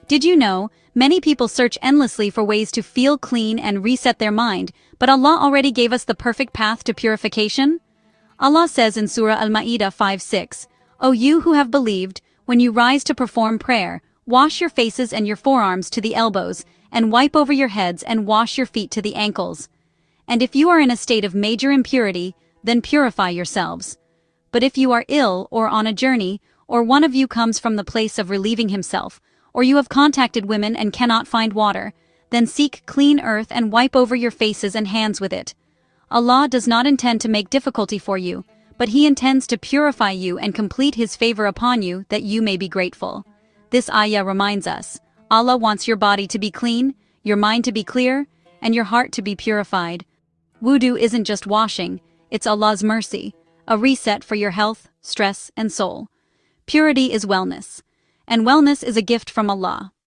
Did you know, many people search endlessly for ways to feel clean and reset their mind, but Allah already gave us the perfect path to purification? Allah says in Surah Al-Ma'idah 5:6, "O you who have believed, when you rise to perform prayer, wash your faces and your forearms to the elbows, and wipe over your heads and wash your feet to the ankles. And if you are in a state of major impurity, then purify yourselves. But if you are ill or on a journey, or one of you comes from the place of relieving himself, or you have contacted women and cannot find water, then seek clean earth and wipe over your faces and hands with it. Allah does not intend to make difficulty for you, but He intends to purify you and complete His favor upon you that you may be grateful." This ayah reminds us, Allah wants your body to be clean, your mind to be clear, and your heart to be purified. Wudu isn't just washing, it's Allah's mercy, a reset for your health, stress, and soul. Purity is wellness, and wellness is a gift from Allah.